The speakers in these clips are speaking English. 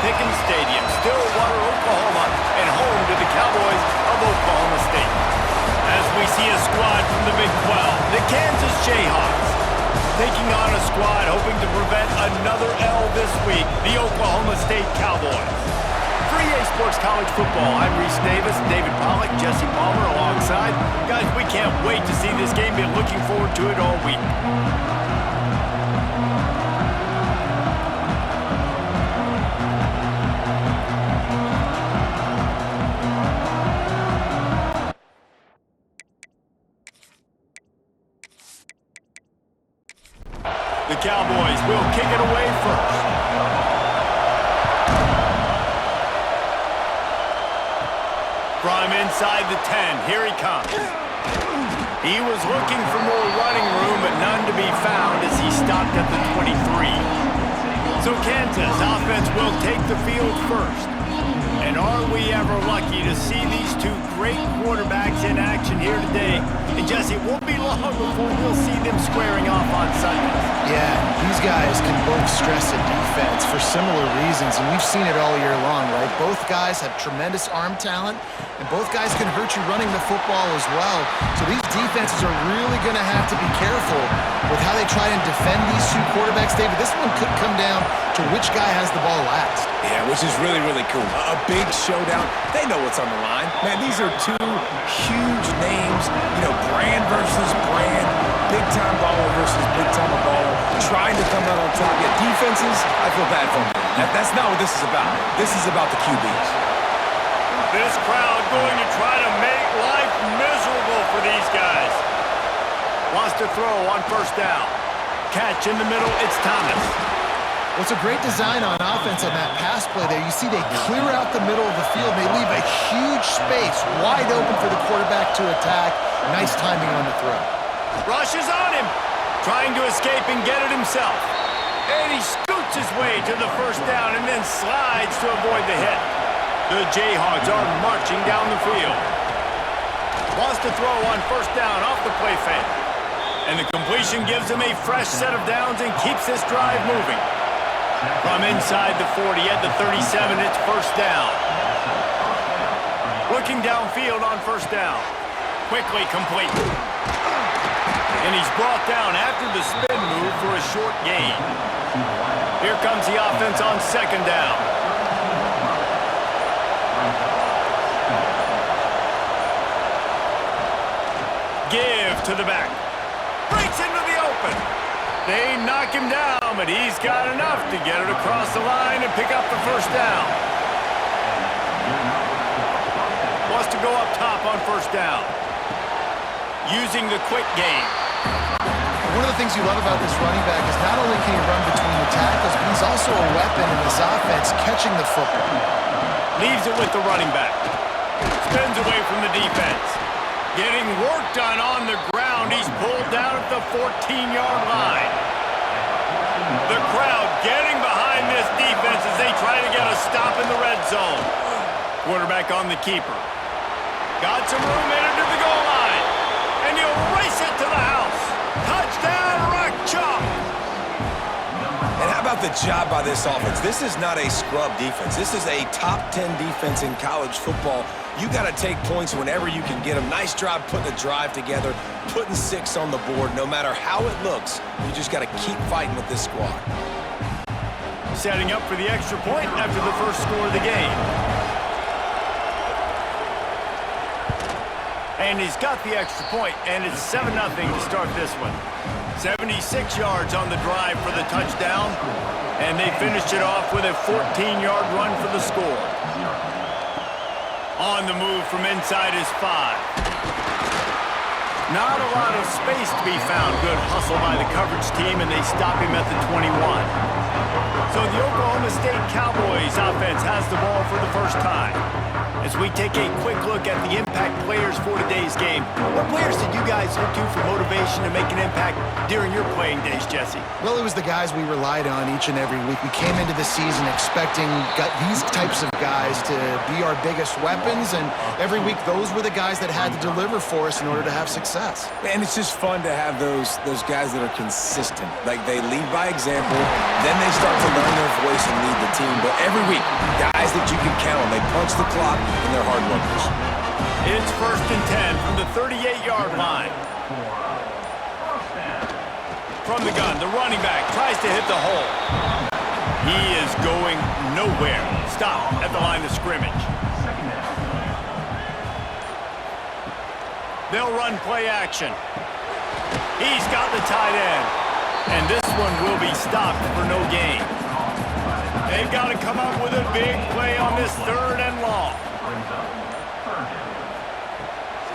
Pickens Stadium, Stillwater, Oklahoma, and home to the Cowboys of Oklahoma State. As we see a squad from the Big 12, the Kansas Jayhawks, taking on a squad hoping to prevent another L this week, the Oklahoma State Cowboys. For EA Sports College Football, I'm Reese Davis, David Pollack, Jesse Palmer alongside. Guys, we can't wait to see this game. Been looking forward to it all week. The Cowboys will kick it away first. From inside the 10, here he comes. He was looking for more running room, but none to be found as he stopped at the 23. So Kansas offense will take the field first. And are we ever lucky to see these two great quarterbacks in action here today? And Jesse, it won't be long before we'll see them squaring off on Sundays. Yeah, these guys can both stress a defense for similar reasons, and we've seen it all year long, right? Both guys have tremendous arm talent, and both guys can hurt you running the football as well. So these defenses are really going to have to be careful with how they try and defend these two quarterbacks. David, this one could come down to which guy has the ball last. Yeah, which is really, really cool. A big showdown. They know what's on the line. Man, these are two huge names, brand versus brand, big-time baller versus big-time baller, trying to come out on top. Yet defenses, I feel bad for them. That's not what this is about. This is about the QBs. This crowd going to try to make life miserable for these guys. Wants to throw on first down. Catch in the middle, it's Thomas. Well, it's a great design on offense on that pass play there. You see they clear out the middle of the field. They leave a huge space wide open for the quarterback to attack. Nice timing on the throw. Rush is on him. Trying to escape and get it himself. And he scoots his way to the first down and then slides to avoid the hit. The Jayhawks are marching down the field. Wants to throw on first down off the play fake. And the completion gives him a fresh set of downs and keeps this drive moving. From inside the 40 at the 37, it's first down. Looking downfield on first down. Quickly complete. And he's brought down after the spin move for a short gain. Here comes the offense on second down. Give to the back. Breaks into the open. They knock him down, but he's got enough to get it across the line and pick up the first down. Wants to go up top on first down. Using the quick game. One of the things you love about this running back is not only can he run between the tackles, but he's also a weapon in this offense catching the football. Leaves it with the running back. Spins away from the defense. Getting work done on the ground. He's pulled down at the 14-yard line. The crowd getting behind this defense as they try to get a stop in the red zone. Quarterback on the keeper. Got some room into the goal line. And he'll race it to the house. Touchdown, Rock Chalk. And how about the job by this offense? This is not a scrub defense. This is a top 10 defense in college football. You got to take points whenever you can get them. Nice job putting the drive together, putting 6 on the board. No matter how it looks, you just got to keep fighting with this squad. Setting up for the extra point after the first score of the game. And he's got the extra point, and it's 7-0 to start this one. 76 yards on the drive for the touchdown, and they finished it off with a 14-yard run for the score. On the move from inside is 5. Not a lot of space to be found. Good hustle by the coverage team, and they stop him at the 21. So the Oklahoma State Cowboys offense has the ball for the first time. As we take a quick look at the impact players for today's game, what players did you guys look to for motivation to make an impact during your playing days, Jesse? Well, it was the guys we relied on each and every week. We came into the season expecting these types of guys to be our biggest weapons, and every week those were the guys that had to deliver for us in order to have success. And it's just fun to have those guys that are consistent. Like, they lead by example, then they start to learn their voice and lead the team. But every week, guys that you can count on, they punch the clock and they're hard workers. It's 1st and 10 from the 38-yard line. From the gun, the running back tries to hit the hole. He is going nowhere. Stop at the line of scrimmage. They'll run play action. He's got the tight end. And this one will be stopped for no gain. They've got to come up with a big play on this 3rd and long.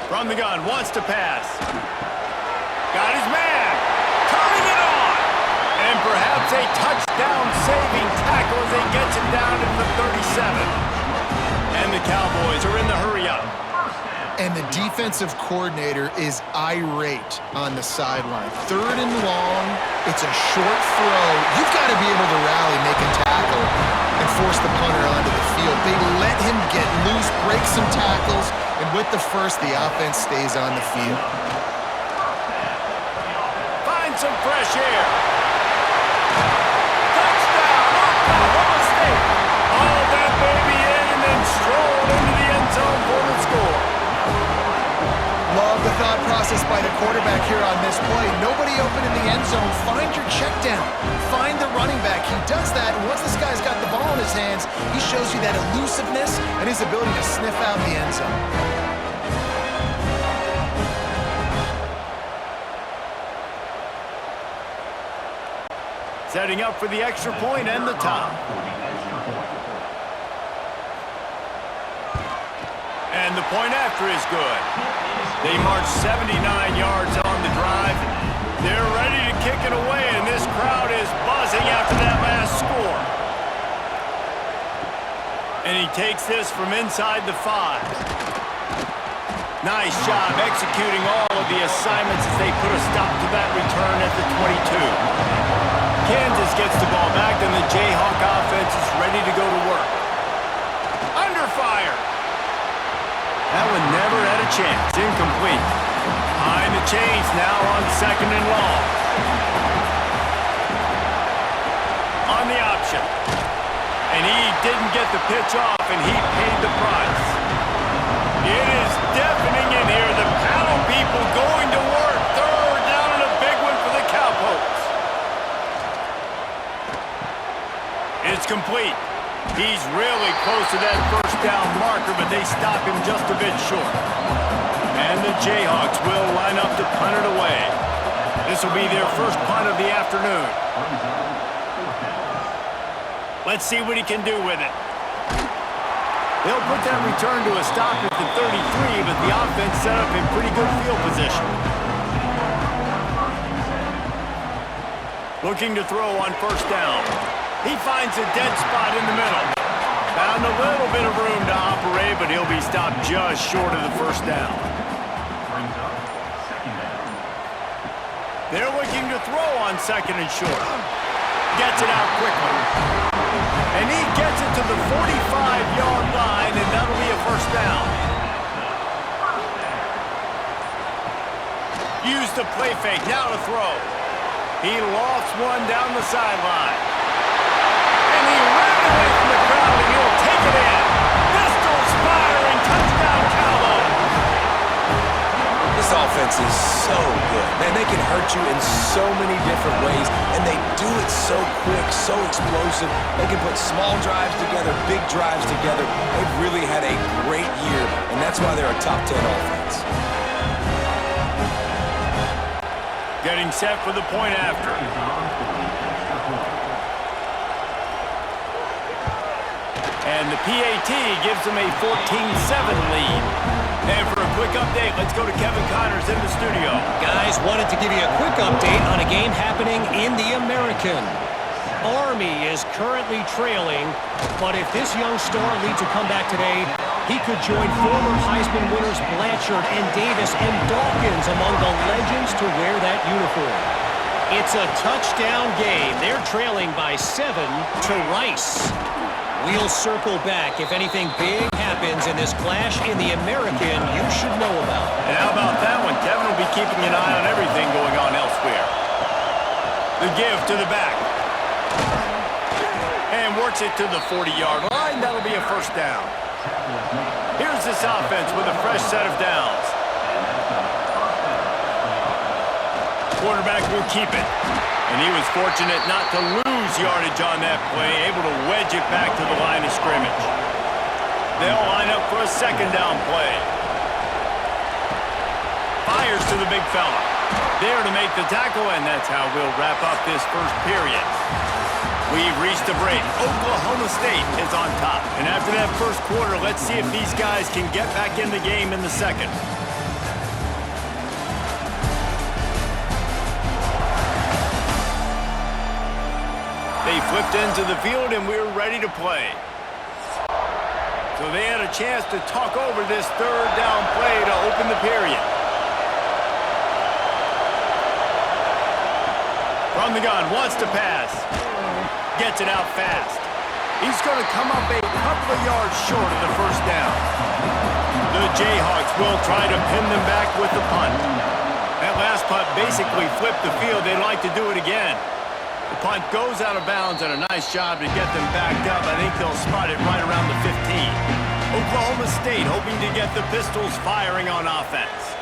From the gun, wants to pass. Got his man. Turning it on. And perhaps a touchdown-saving tackle as he gets him down to the 37. And the Cowboys are in the hurry-up. And the defensive coordinator is irate on the sideline. 3rd and long, it's a short throw. You've got to be able to rally, make a tackle, and force the punter onto the field. They let him get loose, break some tackles, and with the first, the offense stays on the field. Find some fresh air. Touchdown! What mistake! All that baby in and then strolled into the end zone for the score. Love the thought process by the quarterback here on this play. Nobody open in the end zone. Find your check down. Find the running back. He does that, and once this guy's got the ball in his hands, he shows you that elusiveness and his ability to sniff out the end zone. Setting up for the extra point and the top. And the point after is good. They march 79 yards on the drive. They're ready to kick it away, and this crowd is buzzing after that last score. And he takes this from inside the 5. Nice job executing all of the assignments as they put a stop to that return at the 22. Kansas gets the ball back, and the Jayhawk offense is ready to go to work. Under fire. That one never had a chance. Incomplete. Behind the chains now on 2nd and long. On the option. And he didn't get the pitch off, and he paid the price. It is deafening in here. The panel people going to work. 3rd down and a big one for the Cowboys. It's complete. He's really close to that 1st down marker, but they stop him just a bit short. And the Jayhawks will line up to punt it away. This will be their first punt of the afternoon. Let's see what he can do with it. They'll put that return to a stop at the 33, but the offense set up in pretty good field position. Looking to throw on 1st down. He finds a dead spot in the middle. Found a little bit of room to operate, but he'll be stopped just short of the 1st down. They're looking to throw on 2nd and short. Gets it out quickly. And he gets it to the 45-yard line, and that'll be a 1st down. Use the play fake, now to throw. He lofts one down the sideline. And he ran away from the crowd, and he'll take it in. Pistols firing, touchdown Cowboys. This offense is so good. Man, they can hurt you in so many different ways, and they do it so quick, so explosive. They can put small drives together, big drives together. They've really had a great year, and that's why they're a top 10 offense. Getting set for the point after. And the PAT gives them a 14-7 lead. And for a quick update, let's go to Kevin Connors in the studio. Guys, wanted to give you a quick update on a game happening in the American. Army is currently trailing, but if this young star leads a comeback today, He could join former Heisman winners Blanchard and Davis and Dawkins among the legends to wear that uniform. It's a touchdown game. They're trailing by 7 to Rice. We'll circle back if anything big happens in this clash in the American you should know about. And how about that one? Kevin will be keeping an eye on everything going on elsewhere. The give to the back. And works it to the 40-yard line. That'll be a first down. Here's this offense with a fresh set of downs. Quarterback will keep it. And he was fortunate not to lose yardage on that play, able to wedge it back to the line of scrimmage. They'll line up for a second down play. Fires to the big fella. There to make the tackle, and that's how we'll wrap up this first period. We've reached a break. Oklahoma State is on top. And after that first quarter, let's see if these guys can get back in the game in the second. They flipped into the field, and we're ready to play. So they had a chance to talk over this third down play to open the period. From the gun, wants to pass. Gets it out fast. He's going to come up a couple of yards short of the first down. The Jayhawks will try to pin them back with the punt. That last punt basically flipped the field. They'd like to do it again. The punt goes out of bounds, and a nice job to get them backed up. I think they'll spot it right around the 15. Oklahoma State hoping to get the Pistols firing on offense.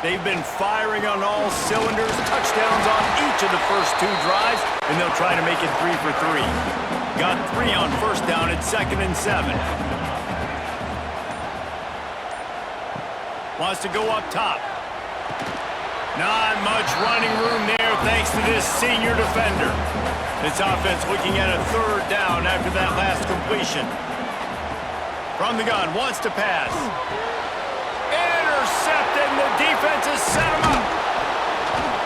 They've been firing on all cylinders, touchdowns on each of the first 2 drives, and they'll try to make it 3 for 3. Got 3 on first down at 2nd and 7. Wants to go up top. Not much running room there thanks to this senior defender. This offense looking at a third down after that last completion. From the gun, wants to pass. Intercepted, and the defense has set him up.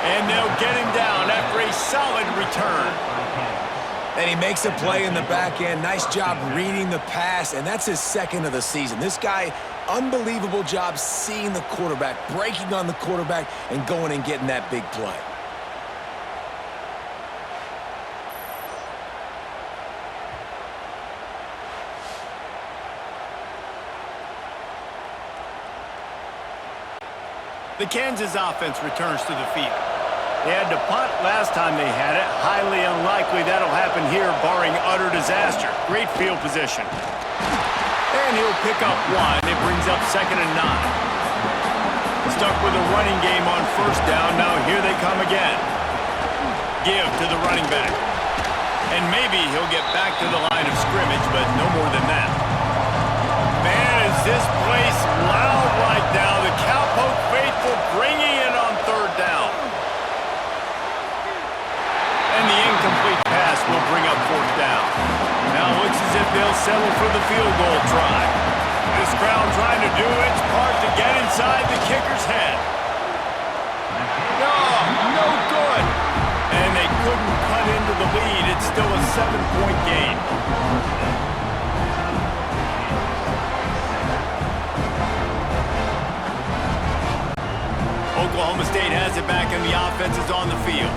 And they'll get him down after a solid return. And he makes a play in the back end. Nice job reading the pass, and that's his 2nd of the season. This guy, unbelievable job seeing the quarterback, breaking on the quarterback, and going and getting that big play. The Kansas offense returns to the field. They had to punt last time they had it. Highly unlikely that'll happen here, barring utter disaster. Great field position. And he'll pick up 1. It brings up 2nd and 9. Stuck with a running game on first down. Now here they come again. Give to the running back. And maybe he'll get back to the line of scrimmage, but no more than that. Man, is this place loud right now. The Cowpoke faithful bringing it on third down. And the incomplete pass will bring up fourth down. Now it looks as if they'll settle for the field goal try. This crowd trying to do its part to get inside the kicker's head. No good. And they couldn't cut into the lead. It's still a 7-point game. Oklahoma State has it back, and the offense is on the field.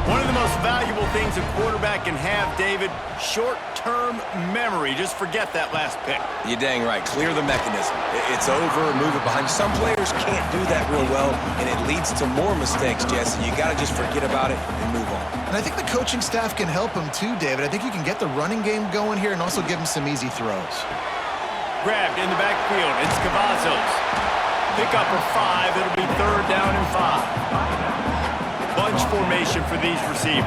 One of the most valuable things a quarterback can have, David, short-term memory. Just forget that last pick. You're dang right. Clear the mechanism. It's over, move it behind. Some players can't do that real well, and it leads to more mistakes, Jesse. You got to just forget about it and move on. And I think the coaching staff can help him too, David. I think you can get the running game going here and also give him some easy throws. Grabbed in the backfield. It's Cavazos. Pick up a 5. It'll be third down and 5. Bunch formation for these receivers.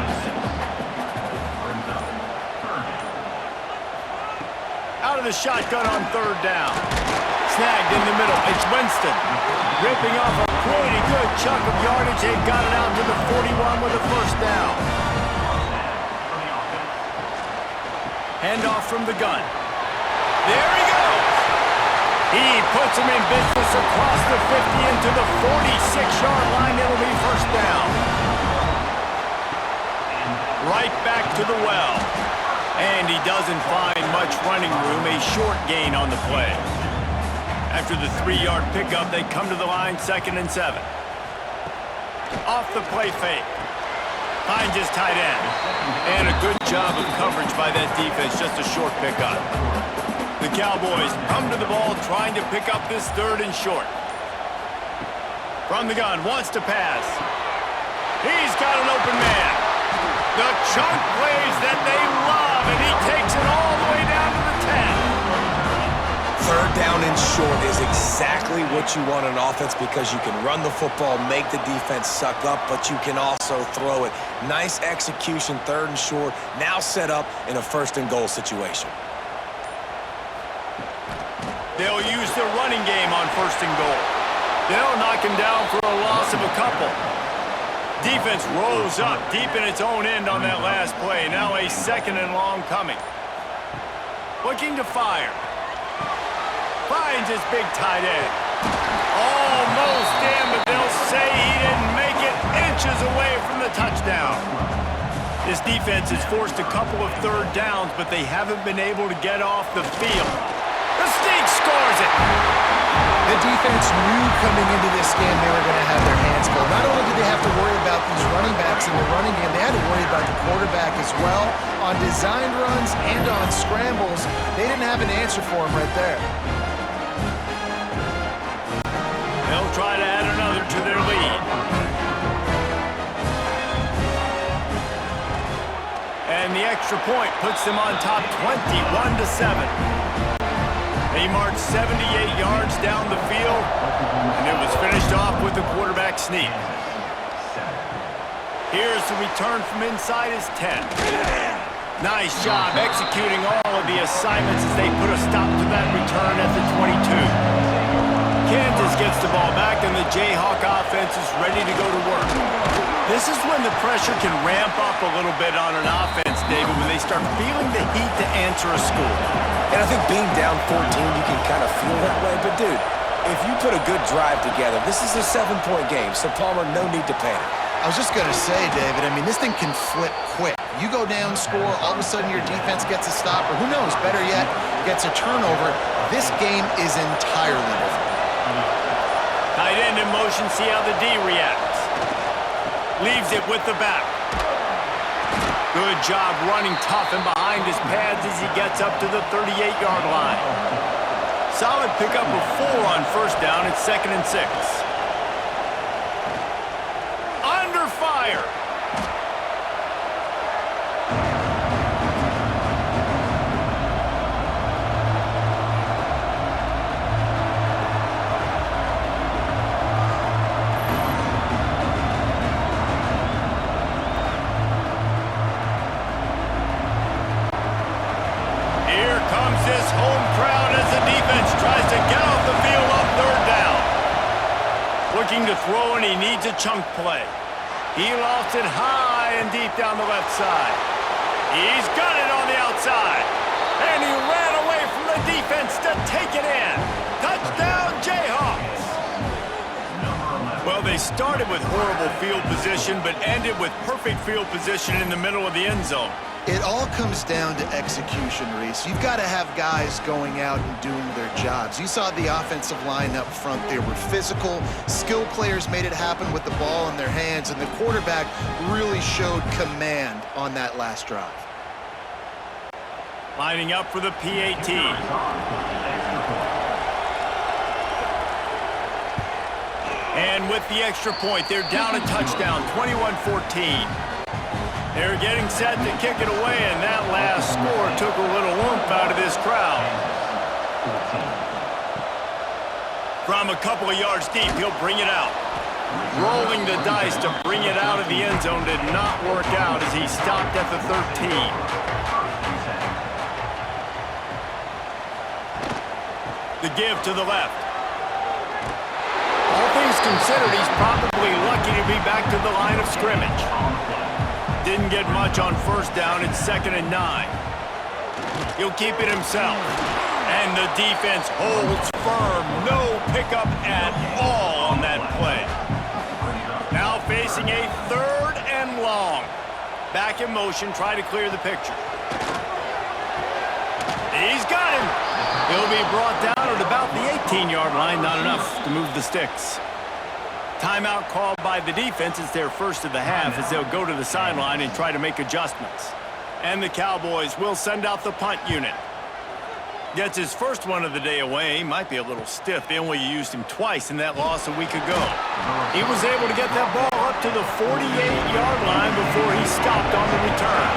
Out of the shotgun on third down. Snagged in the middle. It's Winston. Ripping off a pretty good chunk of yardage. They've got it out to the 41 with a first down. Handoff from the gun. There he goes. He puts him in business across the 50 into the 46-yard line. It'll be first down. Right back to the well. And he doesn't find much running room. A short gain on the play. After the 3-yard pickup, they come to the line 2nd and 7. Off the play fake. Finds his tight end. And a good job of coverage by that defense, just a short pickup. The Cowboys come to the ball trying to pick up this 3rd and short. From the gun, wants to pass. He's got an open man. The chunk plays that they love, and he takes it all the way down to the 10. 3rd down and short is exactly what you want on offense because you can run the football, make the defense suck up, but you can also throw it. Nice execution, 3rd and short, now set up in a 1st and goal situation. They'll use their running game on 1st and goal. They'll knock him down for a loss of a couple. Defense rolls up deep in its own end on that last play. Now a 2nd and long coming. Looking to fire. Finds his big tight end. Almost in, but they'll say he didn't make it, inches away from the touchdown. This defense has forced a couple of 3rd downs, but they haven't been able to get off the field. The Sneak scores it. The defense knew coming into this game they were going to have their hands full. Not only did they have to worry about these running backs in the running game, they had to worry about the quarterback as well. On designed runs and on scrambles, they didn't have an answer for him right there. They'll try to add another to their lead. And the extra point puts them on top 21-7. They marched 78 yards down the field, and it was finished off with the quarterback sneak. Here's the return from inside his 10. Nice job executing all of the assignments as they put a stop to that return at the 22. Kansas gets the ball back, and the Jayhawk offense is ready to go to work. This is when the pressure can ramp up a little bit on an offense, David, when they start feeling the heat to answer a score. And I think being down 14, you can kind of feel that way. But, dude, if you put a good drive together, this is a 7-point game, so, Palmer, no need to panic. I was just going to say, David, I mean, this thing can flip quick. You go down, score, all of a sudden your defense gets a stop, or who knows, better yet, gets a turnover. This game is entirely different. Tight end in motion, see how the D reacts. Leaves it with the back. Good job running tough and behind his pads as he gets up to the 38-yard line. Solid pickup of 4 on 1st down. It's 2nd and 6. Under fire. This home crowd as the defense tries to get off the field on 3rd down. Looking to throw, and he needs a chunk play. He lost it high and deep down the left side. He's got it on the outside. And he ran away from the defense to take it in. Touchdown, Jayhawks. Well, they started with horrible field position, but ended with perfect field position in the middle of the end zone. It all comes down to execution, Reese. You've got to have guys going out and doing their jobs. You saw the offensive line up front. They were physical. Skill players made it happen with the ball in their hands, and the quarterback really showed command on that last drive. Lining up for the PAT. And with the extra point, they're down a touchdown, 21-14. They're getting set to kick it away, and that last score took a little oomph out of this crowd. From a couple of yards deep, he'll bring it out. Rolling the dice to bring it out of the end zone did not work out as he stopped at the 13. The give to the left. All things considered, he's probably lucky to be back to the line of scrimmage. Didn't get much on 1st down. It's 2nd and 9. He'll keep it himself. And the defense holds firm. No pickup at all on that play. Now facing a 3rd and long. Back in motion, try to clear the picture. He's got him. He'll be brought down at about the 18-yard line, not enough to move the sticks. Timeout called by the defense. It's their first of the half as they'll go to the sideline and try to make adjustments. And the Cowboys will send out the punt unit. Gets his first one of the day away. Might be a little stiff. They only used him twice in that loss a week ago. He was able to get that ball up to the 48-yard line before he stopped on the return.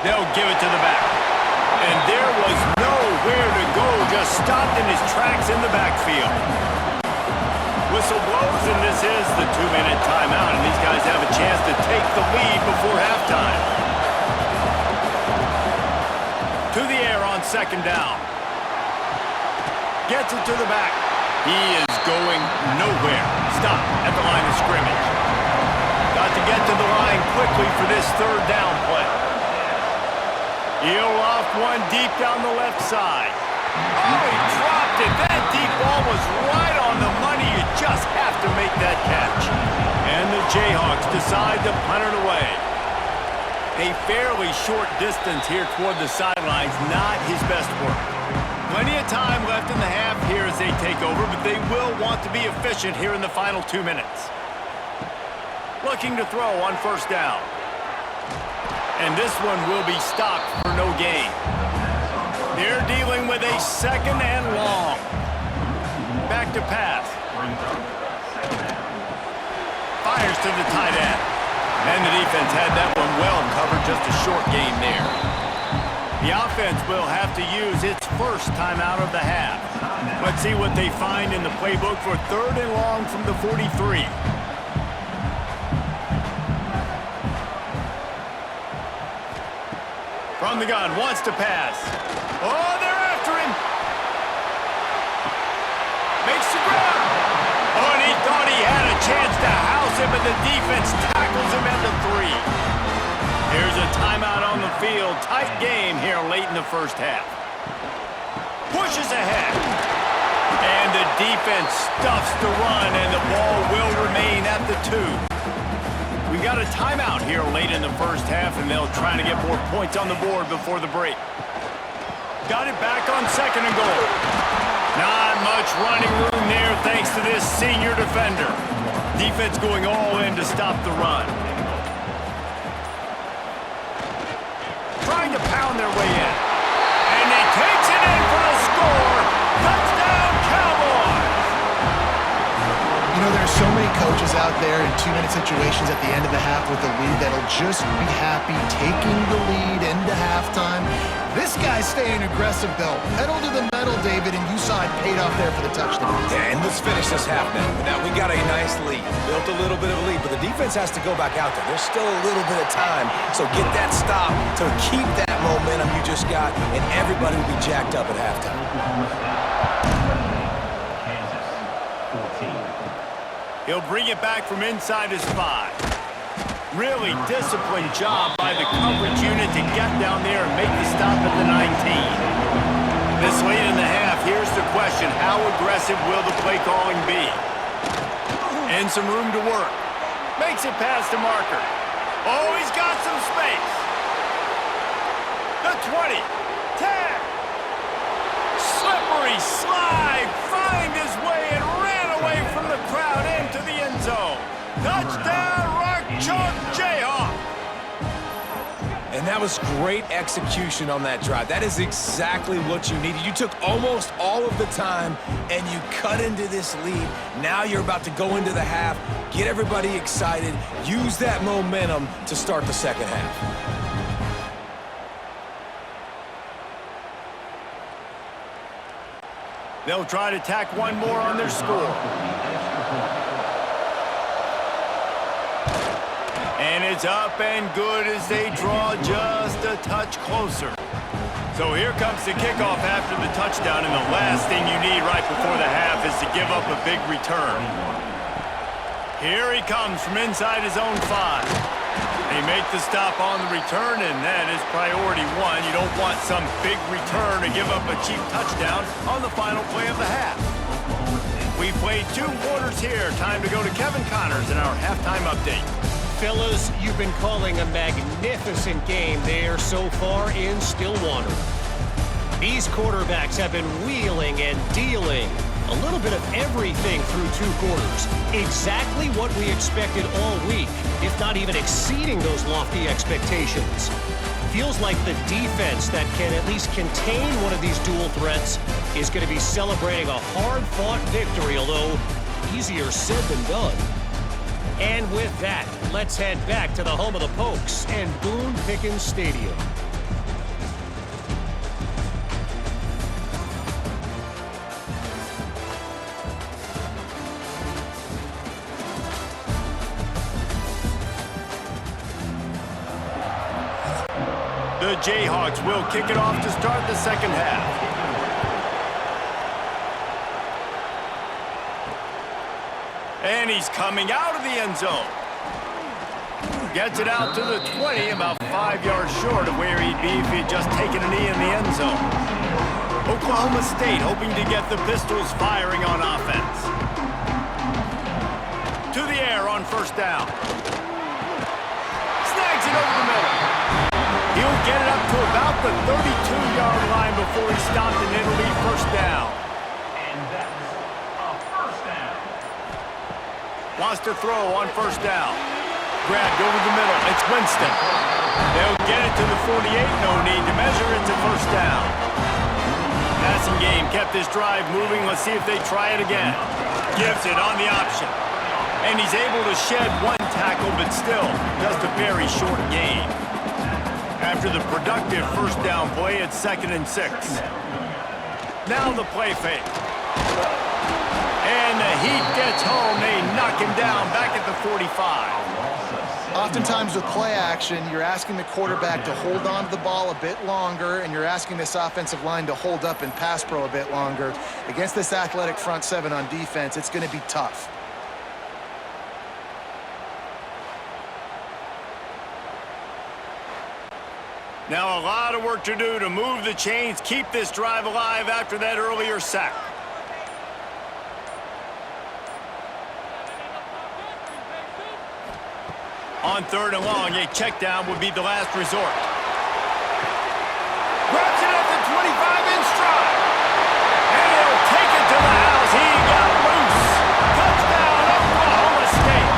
They'll give it to the back. And there was nowhere to go. Just stopped in his tracks in the backfield. Whistle blows, and this is the 2-minute timeout. And these guys have a chance to take the lead before halftime. To the air on second down. Gets it to the back. He is going nowhere. Stop at the line of scrimmage. Got to get to the line quickly for this third down play. He'll loft one deep down the left side. Oh, he dropped it. That deep ball was right on the money. You just have to make that catch. And the Jayhawks decide to punt it away. A fairly short distance here toward the sidelines, not his best work. Plenty of time left in the half here as they take over, but they will want to be efficient here in the final 2 minutes. Looking to throw on first down. And this one will be stopped for no gain. They're dealing with a second and long. Back to pass. Fires to the tight end. And the defense had that one well covered, just a short gain there. The offense will have to use its first timeout of the half. Let's see what they find in the playbook for third and long from the 43. From the gun, wants to pass. Oh, they're after him. Makes the grab. Oh, and he thought he had a chance to house him, but the defense tackles him at the 3. Here's a timeout on the field. Tight game here late in the first half. Pushes ahead. And the defense stuffs the run, and the ball will remain at the 2. We've got a timeout here late in the first half, and they'll try to get more points on the board before the break. Got it back on second and goal. Not much running room there thanks to this senior defender. Defense going all in to stop the run. Trying to pound their way in. And he takes it in for a score. Touchdown, Cowboys! You know, there's so many coaches out there in 2-minute situations at the end of the half with the lead that'll just be happy taking the lead into halftime. This guy's staying aggressive, though. Pedal to the metal, David, and you saw it paid off there for the touchdown. Yeah, and let's finish this half now. Now, we got a nice lead. Built a little bit of a lead, but the defense has to go back out there. There's still a little bit of time, so get that stop to keep that momentum you just got, and everybody will be jacked up at halftime. He'll bring it back from inside his 5. Really disciplined job by the coverage unit to get down there and make the stop at the 19. This late in the half, here's the question. How aggressive will the play calling be? And some room to work. Makes it past the marker. Oh, he's got some space. The 20. 10. Slippery slide. Find his way and ran away from the crowd into the end zone. Touchdown, Rock Chalk Jayhawk. And that was great execution on that drive. That is exactly what you needed. You took almost all of the time, and you cut into this lead. Now you're about to go into the half, get everybody excited, use that momentum to start the second half. They'll try to tack one more on their score. And it's up and good as they draw just a touch closer. So here comes the kickoff after the touchdown, and the last thing you need right before the half is to give up a big return. Here he comes from inside his own 5. They make the stop on the return, and that is priority 1. You don't want some big return to give up a cheap touchdown on the final play of the half. We played 2 quarters here. Time to go to Kevin Connors in our halftime update. Fellas, you've been calling a magnificent game there so far in Stillwater. These quarterbacks have been wheeling and dealing. A little bit of everything through 2 quarters. Exactly what we expected all week, if not even exceeding those lofty expectations. Feels like the defense that can at least contain one of these dual threats is going to be celebrating a hard-fought victory, although easier said than done. And with that, let's head back to the home of the Pokes and Boone Pickens Stadium. The Jayhawks will kick it off to start the second half. And he's coming out of the end zone. Gets it out to the 20, about 5 yards short of where he'd be if he'd just taken a knee in the end zone. Oklahoma State hoping to get the Pistols firing on offense. To the air on first down. Snags it over the middle. He'll get it up to about the 32-yard line before he's stopped, and it'll be first down. Wants to throw on first down. Grabbed over the middle. It's Winston. They'll get it to the 48. No need to measure. It's a first down. Passing game kept this drive moving. Let's see if they try it again. Gives it on the option. And he's able to shed 1 tackle, but still just a very short gain. After the productive first down play, it's 2nd and 6. Now the play fake. And the Heat gets home. They knock him down back at the 45. Oftentimes with play action, you're asking the quarterback to hold on to the ball a bit longer, and you're asking this offensive line to hold up in pass pro a bit longer. Against this athletic front 7 on defense, it's going to be tough. Now a lot of work to do to move the chains, keep this drive alive after that earlier sack. On 3rd and long, a check down would be the last resort. Grabs it at the 25 in stride. And he'll take it to the house. He got loose. Touchdown, Oklahoma State.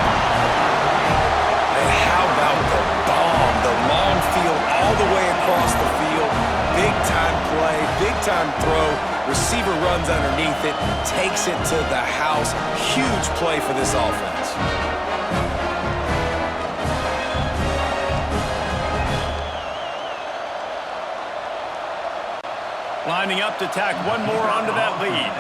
And how about the bomb? The long field all the way across the field. Big time play, big time throw. Receiver runs underneath it, takes it to the house. Huge play for this offense. Lining up to tack one more onto that lead.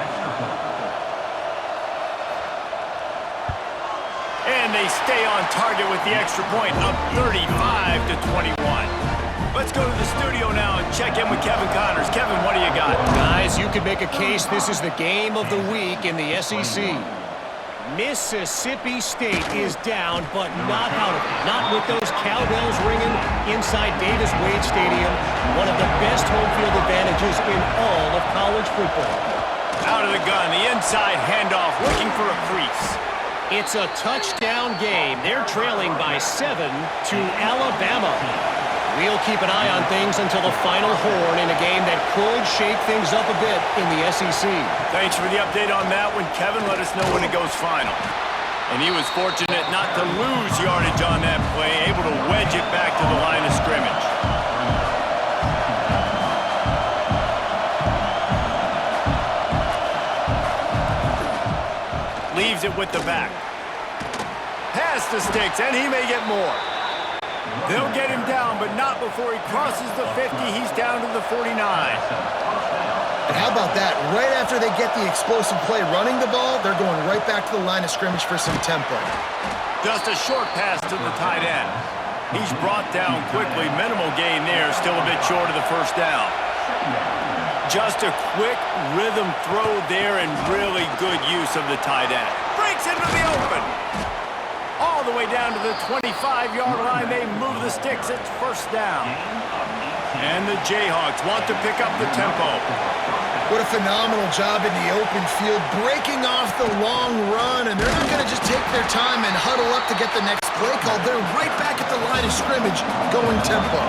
And they stay on target with the extra point, up 35-21. Let's go to the studio now and check in with Kevin Connors. Kevin, what do you got? Guys, you could make a case this is the game of the week in the SEC. Mississippi State is down, but not out of it. Not with those cowbells ringing inside Davis-Wade Stadium, one of the best home field advantages in all of college football. Out of the gun, the inside handoff, looking for a crease. It's a touchdown game. They're trailing by 7 to Alabama. We'll keep an eye on things until the final horn in a game that could shake things up a bit in the SEC. Thanks for the update on that one, Kevin. Let us know when it goes final. And he was fortunate not to lose yardage on that play, able to wedge it back to the line of scrimmage. Leaves it with the back. Pass the sticks, and he may get more. They'll get him down, but not before he crosses the 50. He's down to the 49. And how about that? Right after they get the explosive play running the ball, they're going right back to the line of scrimmage for some tempo. Just a short pass to the tight end. He's brought down quickly. Minimal gain there, still a bit short of the first down. Just a quick rhythm throw there and really good use of the tight end. Breaks into the open. All the way down to the 25-yard line. They move the sticks. It's first down. And the Jayhawks want to pick up the tempo. What a phenomenal job in the open field, breaking off the long run, and they're not going to just take their time and huddle up to get the next play call. They're right back at the line of scrimmage, going tempo.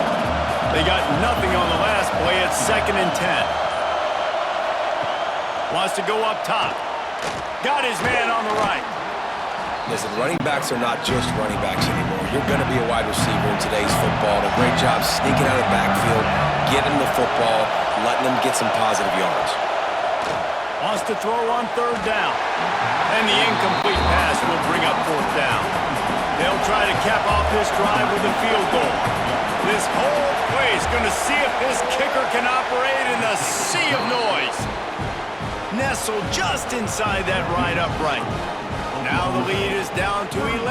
They got nothing on the last play. It's 2nd and 10. Wants to go up top. Got his man on the right. Listen, running backs are not just running backs anymore. You're going to be a wide receiver in today's football. And a great job sneaking out of the backfield, getting the football, letting them get some positive yards. Wants to throw on 3rd down. And the incomplete pass will bring up 4th down. They'll try to cap off this drive with a field goal. This whole play is going to see if this kicker can operate in the sea of noise. Nestled just inside that right upright. Now the lead is down to 11.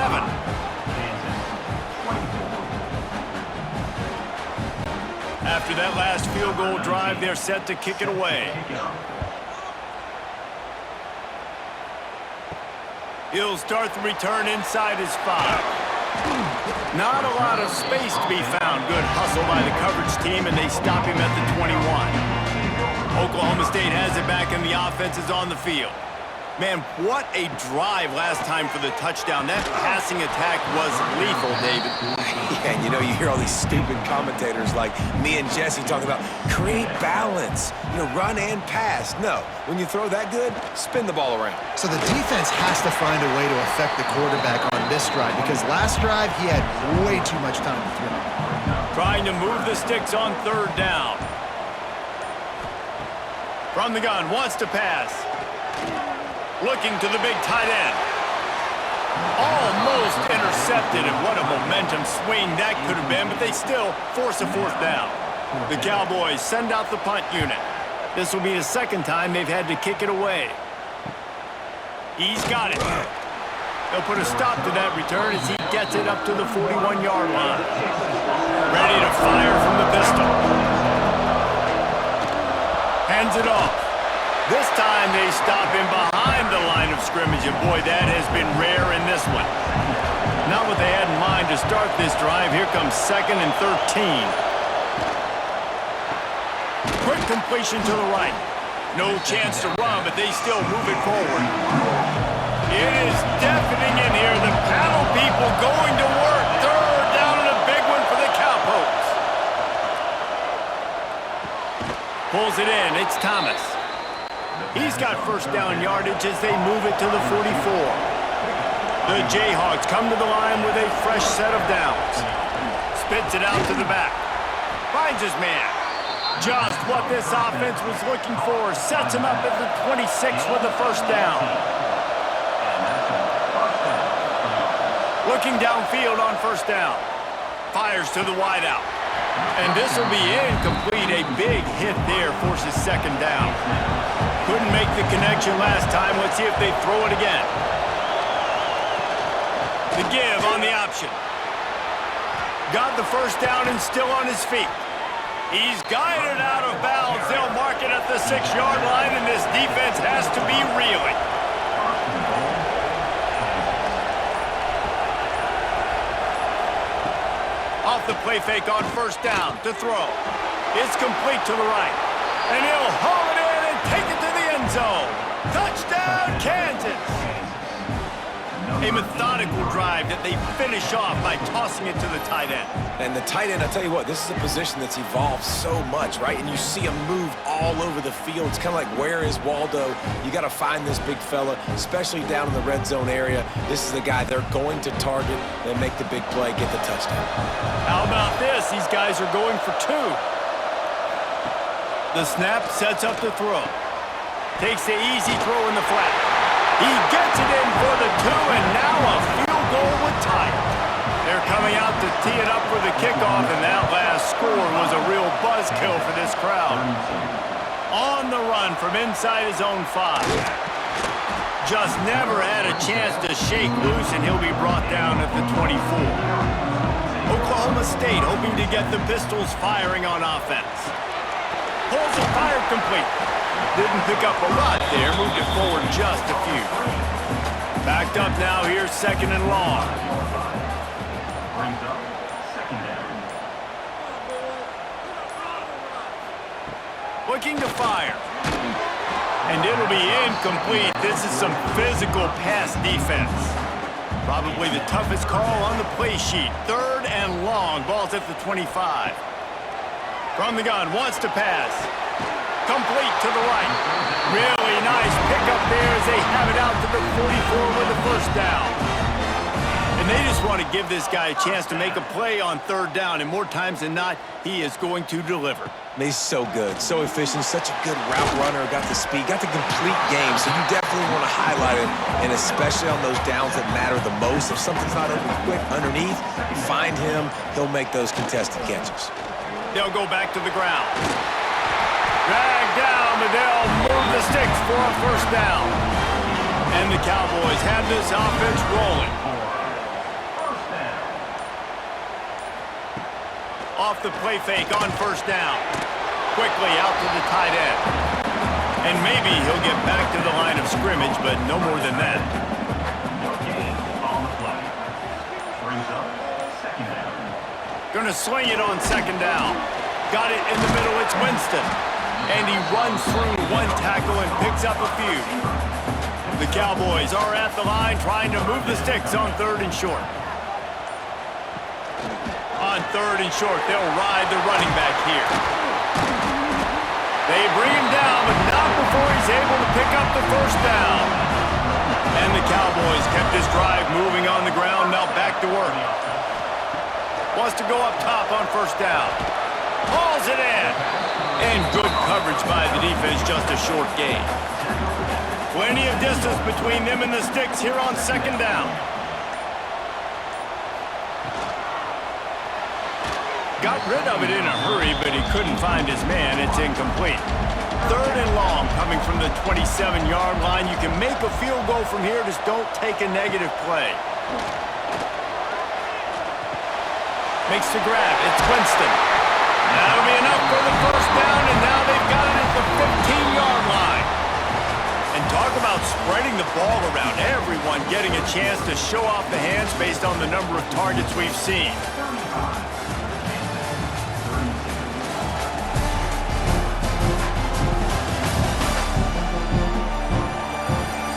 After that last field goal drive, they're set to kick it away. He'll start the return inside his 5. Not a lot of space to be found. Good hustle by the coverage team, and they stop him at the 21. Oklahoma State has it back, and the offense is on the field. Man, what a drive last time for the touchdown. That passing attack was lethal, David. Yeah, and you hear all these stupid commentators like me and Jesse talking about create balance, run and pass. No, when you throw that good, spin the ball around. So the defense has to find a way to affect the quarterback on this drive, because last drive he had way too much time to throw. Trying to move the sticks on 3rd down. From the gun, wants to pass. Looking to the big tight end. Almost intercepted, and what a momentum swing that could have been, but they still force a 4th down. The Cowboys send out the punt unit. This will be the 2nd time they've had to kick it away. He's got it. They'll put a stop to that return as he gets it up to the 41-yard line. Ready to fire from the pistol. Hands it off. This time they stop him behind the line of scrimmage, and boy, that has been rare in this one. Not what they had in mind to start this drive. Here comes 2nd and 13. Quick completion to the right. No chance to run, but they still move it forward. It is deafening in here. The panel people going to work. 3rd down and a big one for the Cowpokes. Pulls it in. It's Thomas. He's got 1st down yardage as they move it to the 44. The Jayhawks come to the line with a fresh set of downs. Spits it out to the back. Finds his man. Just what this offense was looking for. Sets him up at the 26 with the 1st down. Looking downfield on 1st down. Fires to the wideout. And this will be incomplete. A big hit there forces 2nd down. Couldn't make the connection last time. Let's see if they throw it again. The give on the option. Got the 1st down and still on his feet. He's guided out of bounds. They'll mark it at the 6-yard line, and this defense has to be reeling. Off the play fake on 1st down to throw. It's complete to the right. And he'll haul it in and take it to the end zone. Touchdown, Kansas. A methodical drive that they finish off by tossing it to the tight end. And the tight end, I'll tell you what, this is a position that's evolved so much, right? And you see him move all over the field. It's kind of like, where is Waldo? You got to find this big fella, especially down in the red zone area. This is the guy they're going to target. They make the big play, get the touchdown. How about this? These guys are going for 2. The snap sets up the throw. Takes the easy throw in the flat. He gets it in for the 2, and now a field goal would tie it. They're coming out to tee it up for the kickoff, and that last score was a real buzzkill for this crowd. On the run from inside his own 5. Just never had a chance to shake loose, and he'll be brought down at the 24. Oklahoma State hoping to get the Pistols firing on offense. Pulls it, fired complete. Didn't pick up a lot there, moved it forward just a few. Backed up now, here's 2nd and long. looking to fire. And it'll be incomplete. This is some physical pass defense. Probably the toughest call on the play sheet. 3rd and long. Ball's at the 25. From the gun, wants to pass. Complete to the right. Really nice pickup there as they have it out to the 44 with the first down. And they just want to give this guy a chance to make a play on 3rd down, and more times than not, he is going to deliver. He's so good, so efficient, such a good route runner, got the speed, got the complete game, so you definitely want to highlight it, and especially on those downs that matter the most. If something's not open quick underneath, find him, he'll make those contested catches. They'll go back to the ground. Drag down, but they'll move the sticks for a first down. And the Cowboys have this offense rolling. Off the play fake on first down. Quickly out to the tight end. And maybe he'll get back to the line of scrimmage, but no more than that. Gonna swing it on 2nd down. Got it in the middle, it's Winston. And he runs through one tackle and picks up a few. The Cowboys are at the line trying to move the sticks on 3rd and short. On 3rd and short, they'll ride the running back here. They bring him down, but not before he's able to pick up the first down. And the Cowboys kept this drive moving on the ground, now back to work. Wants to go up top on first down. Hauls it in. And good coverage by the defense, just a short gain. Plenty of distance between them and the sticks here on 2nd down. Got rid of it in a hurry, but he couldn't find his man. It's incomplete. 3rd and long coming from the 27-yard line. You can make a field goal from here, just don't take a negative play. Makes the grab. It's Winston. That'll be enough for the first down, and now they've got it at the 15-yard line. And talk about spreading the ball around. Everyone getting a chance to show off the hands based on the number of targets we've seen.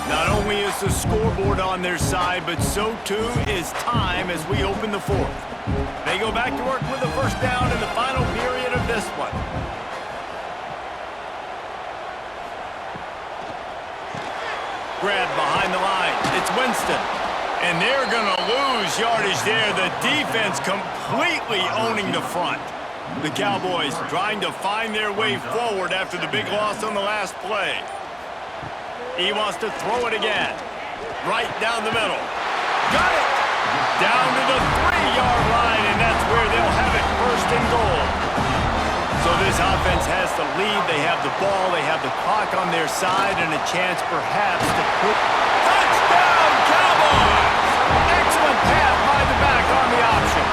Not only is the scoreboard on their side, but so too is time as we open the 4th. They go back to work with the first down in the final period of this one. Grab behind the line. It's Winston. And they're going to lose yardage there. The defense completely owning the front. The Cowboys trying to find their way forward after the big loss on the last play. He wants to throw it again. Right down the middle. Got it! Down to the 3-yard line, and that's where they'll have it 1st and goal. So this offense has the lead. They have the ball. They have the clock on their side and a chance perhaps to put... Touchdown, Cowboys! Excellent pass by the back on the option.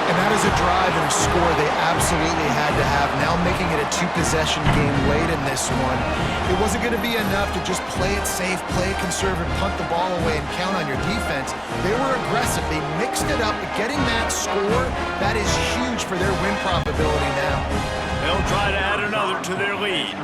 And that is a drive and a score they absolutely had to have. Now making it a 2-possession game late in this one. It wasn't going to be enough to just play it safe, play it conservative, punt the ball away, and count on your defense. They were aggressive. They mixed it up. Getting that score, that is huge for their win probability now. They'll try to add another to their lead.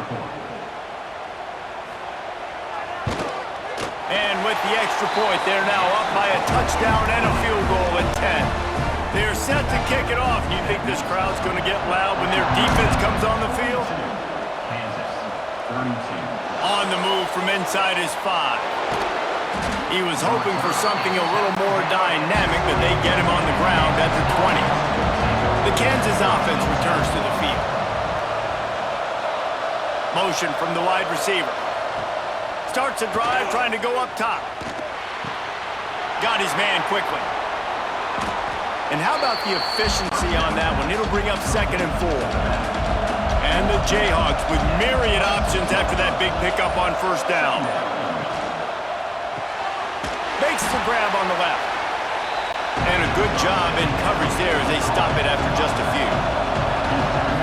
And with the extra point, they're now up by a touchdown and a field goal at 10. They're set to kick it off. Do you think this crowd's going to get loud when their defense comes on the field? On the move from inside his 5. He was hoping for something a little more dynamic, but they get him on the ground at the 20. The Kansas offense returns to the field. Motion from the wide receiver. Starts a drive trying to go up top. Got his man quickly. And how about the efficiency on that one? It'll bring up 2nd and 4. And the Jayhawks with myriad options after that big pickup on first down. Makes the grab on the left. And a good job in coverage there as they stop it after just a few.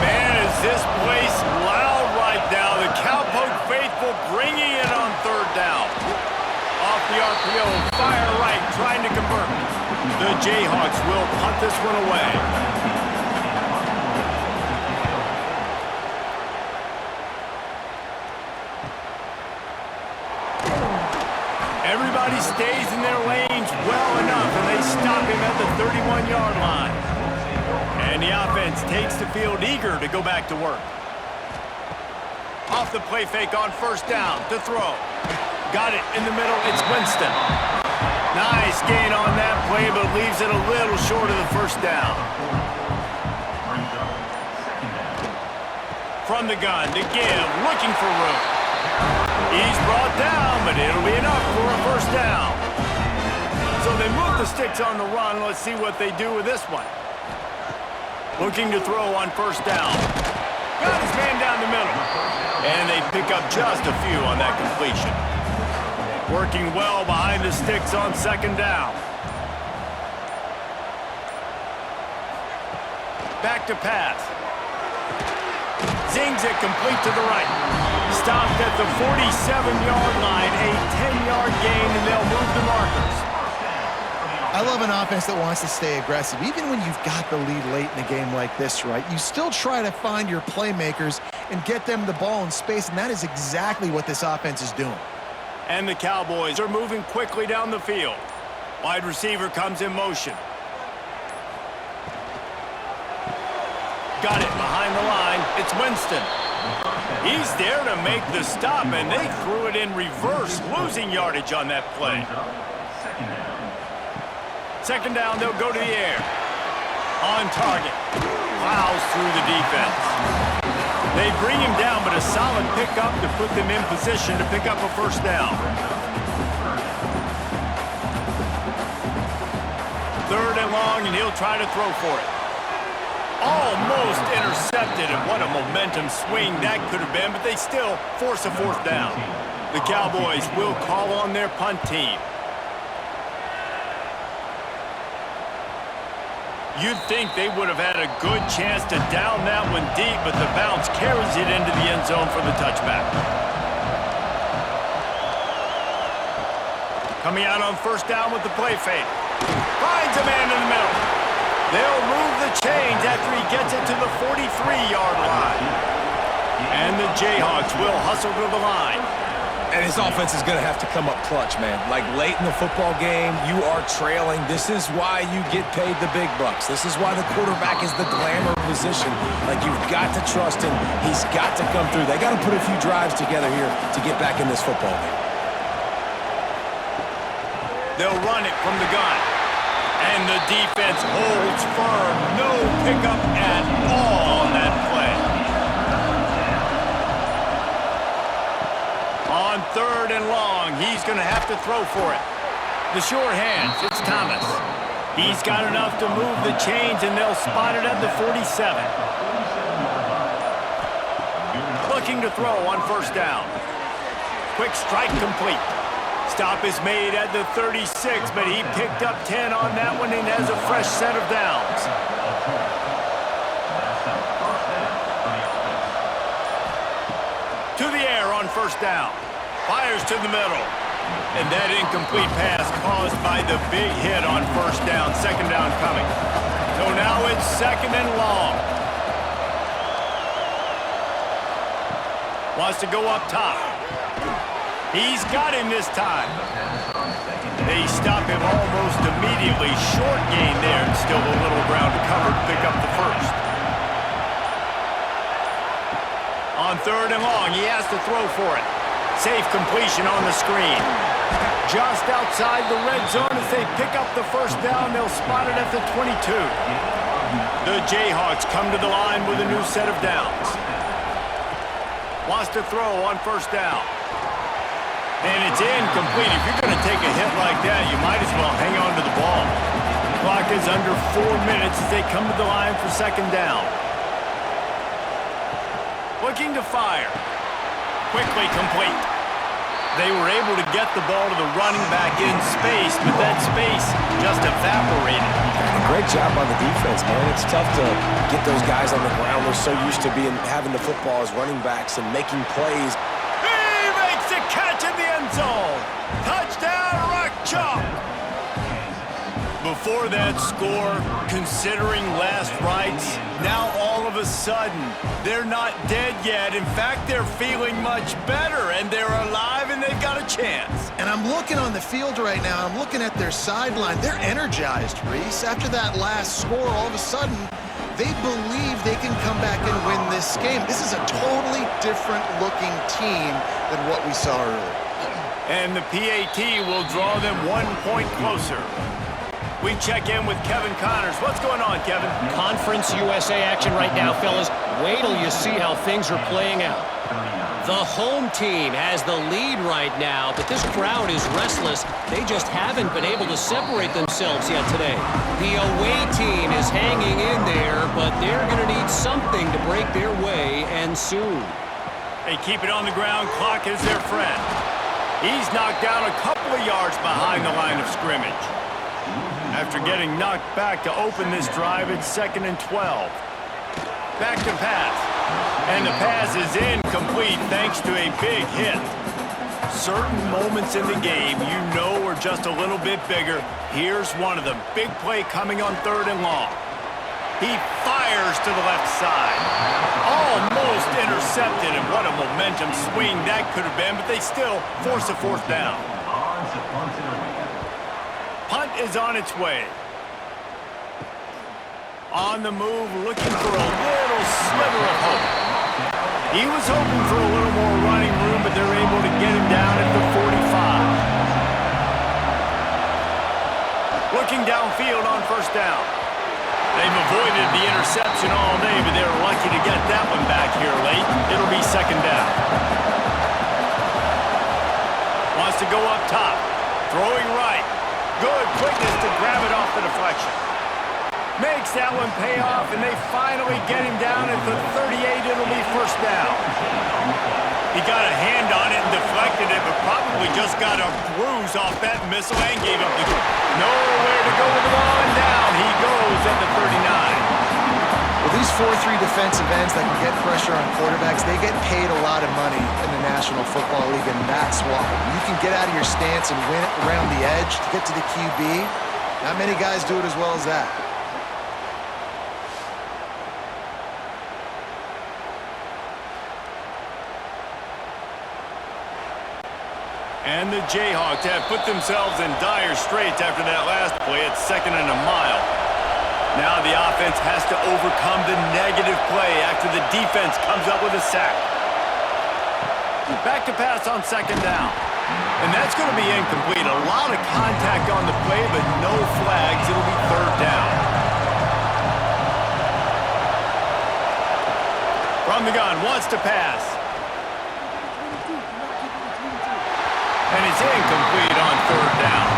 Man, is this place loud right now. The Cowpoke faithful bringing it on 3rd down. Off the RPO, fire right, trying to convert. The Jayhawks will punt this one away. Everybody stays in their lanes well enough, and they stop him at the 31-yard line. And the offense takes the field eager to go back to work. Off the play fake on first down to throw. Got it in the middle. It's Winston. Nice gain on that play, but leaves it a little short of the first down. From the gun to give, looking for room. He's brought down, but it'll be enough for a first down. So they move the sticks on the run. Let's see what they do with this one. Looking to throw on first down. Got his man down the middle. And they pick up just a few on that completion. Working well behind the sticks on second down. Back to pass. Zings it complete to the right. Stopped at the 47-yard line, a 10-yard gain, and they'll move the markers. I love an offense that wants to stay aggressive. Even when you've got the lead late in a game like this, right, you still try to find your playmakers and get them the ball in space, and that is exactly what this offense is doing. And the Cowboys are moving quickly down the field. Wide receiver comes in motion. Got it behind the line. It's Winston. He's there to make the stop, and they threw it in reverse, losing yardage on that play. Second down, they'll go to the air. On target. Plows through the defense. They bring him down, but a solid pickup to put them in position to pick up a first down. Third and long, and he'll try to throw for it. Almost intercepted, and what a momentum swing that could have been, but they still force a fourth down. The Cowboys will call on their punt team. You'd think they would have had a good chance to down that one deep, but the bounce carries it into the end zone for the touchback. Coming out on first down with the play fake. Finds a man in the middle. They'll move the chains after he gets it to the 43-yard line. And the Jayhawks will hustle to the line. And his offense is going to have to come up clutch, man. Like late in the football game, you are trailing. This is why you get paid the big bucks. This is why the quarterback is the glamour position. Like, you've got to trust him. He's got to come through. They got to put a few drives together here to get back in this football game. They'll run it from the gun. And the defense holds firm. No pickup at all on that play. On third and long, he's going to have to throw for it. The sure hands, it's Thomas. He's got enough to move the chains, and they'll spot it at the 47. Looking to throw on first down. Quick strike complete. Stop is made at the 36, but he picked up 10 on that one and has a fresh set of downs. To the air on first down. Fires to the middle. And that incomplete pass caused by the big hit on first down. Second down coming. So now it's second and long. Wants to go up top. He's got him this time. They stop him almost immediately. Short gain there, and still a little ground to cover to pick up the first. On third and long, he has to throw for it. Safe completion on the screen. Just outside the red zone as they pick up the first down. They'll spot it at the 22. The Jayhawks come to the line with a new set of downs. Wants to throw on first down. And it's incomplete. If you're going to take a hit like that, you might as well hang on to the ball. Clock is under 4 minutes as they come to the line for second down. Looking to fire. Quickly complete. They were able to get the ball to the running back in space, but that space just evaporated. Great job on the defense, man. It's tough to get those guys on the ground. We're so used to having the football as running backs and making plays. Catch in the end zone. Touchdown, Rock Chalk. Before that score, considering last rites, now all of a sudden, they're not dead yet. In fact, they're feeling much better, and they're alive, and they've got a chance. And And I'm looking on the field right now, I'm looking at their sideline. They're energized, Reese. After that last score, all of a sudden, they believe they can come back and win this game. This is a totally different looking team than what we saw earlier. And the PAT will draw them 1 point closer. We check in with Kevin Connors. What's going on, Kevin? Conference USA action right now, fellas. Wait till you see how things are playing out. The home team has the lead right now, but this crowd is restless. They just haven't been able to separate themselves yet today. The away team is hanging in there, but they're going to need something to break their way, and soon. They keep it on the ground. Clock is their friend. He's knocked down a couple of yards behind the line of scrimmage. After getting knocked back to open this drive, it's 2nd and 12. Back to pass. And the pass is incomplete thanks to a big hit. Certain moments in the game you know are just a little bit bigger. Here's one of them. Big play coming on 3rd and long. He fires to the left side. Almost intercepted, and what a momentum swing that could have been, but they still force a 4th down. Punt is on its way. On the move, looking for a little sliver of hope. He was hoping for a little more running room, but they're able to get him down at the 45. Looking downfield on 1st down. They've avoided the interception all day, but they're lucky to get that one back here late. It'll be 2nd down. Wants to go up top. Throwing right. Good quickness to grab it off the deflection. Makes that one pay off, and they finally get him down at the 38. It'll be 1st down. He got a hand on it and deflected it, but probably just got a bruise off that missile and gave up the goal. Nowhere to go with the ball, and down he goes at the 39. Well, these 4-3 defensive ends that can get pressure on quarterbacks, they get paid a lot of money in the National Football League, and that's why. You can get out of your stance and win it around the edge to get to the QB. Not many guys do it as well as that. And the Jayhawks have put themselves in dire straits after that last play at 2nd and a mile. Now the offense has to overcome the negative play after the defense comes up with a sack. Back to pass on 2nd down. And that's going to be incomplete. A lot of contact on the play, but no flags. It'll be 3rd down. From the gun, wants to pass. And it's incomplete on 3rd down.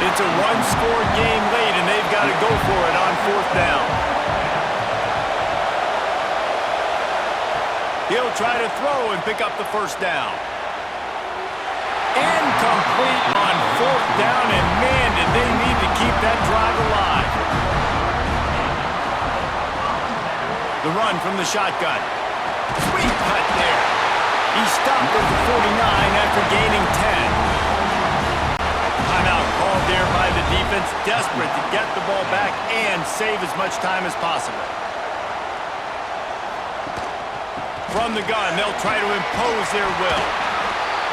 It's a one-score game late, and they've got to go for it on 4th down. He'll try to throw and pick up the 1st down. Incomplete on 4th down, and man, did they need to keep that drive alive. The run from the shotgun. Sweet cut there. He stopped at the 49 after gaining 10. Timeout called there by the defense, desperate to get the ball back and save as much time as possible. From the gun, they'll try to impose their will.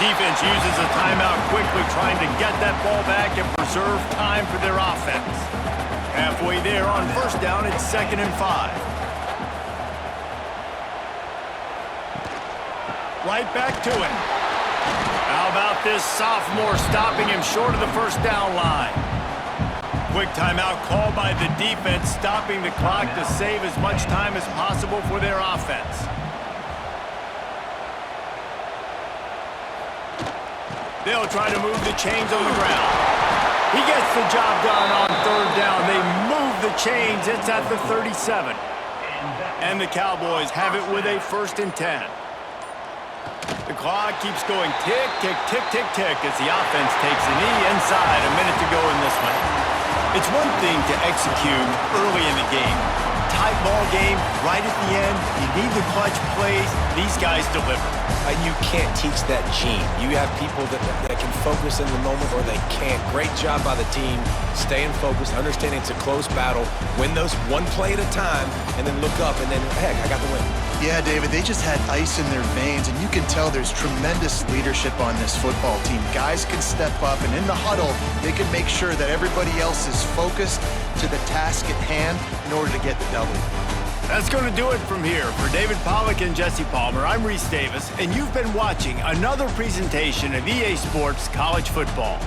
Defense uses a timeout quickly, trying to get that ball back and preserve time for their offense. Halfway there on 1st down, it's 2nd and 5. Right back to it. How about this sophomore stopping him short of the 1st down line? Quick timeout called by the defense, stopping the clock to save as much time as possible for their offense. They'll try to move the chains on the ground. He gets the job done on 3rd down. They move the chains. It's at the 37. And the Cowboys have it with a 1st and 10. The clock keeps going tick, tick, tick, tick, tick as the offense takes a knee inside. A minute to go in this one. It's one thing to execute early in the game. Tight ball game, right at the end. You need the clutch plays. These guys deliver. and you can't teach that gene. You have people that can focus in the moment or they can't. Great job by the team, staying focused, understanding it's a close battle, win those one play at a time, and then look up, and then, heck, I got the win. Yeah, David, they just had ice in their veins, and you can tell there's tremendous leadership on this football team. Guys can step up, and in the huddle, they can make sure that everybody else is focused to the task at hand in order to get the W. That's going to do it from here. For David Pollack and Jesse Palmer, I'm Reese Davis, and you've been watching another presentation of EA Sports College Football.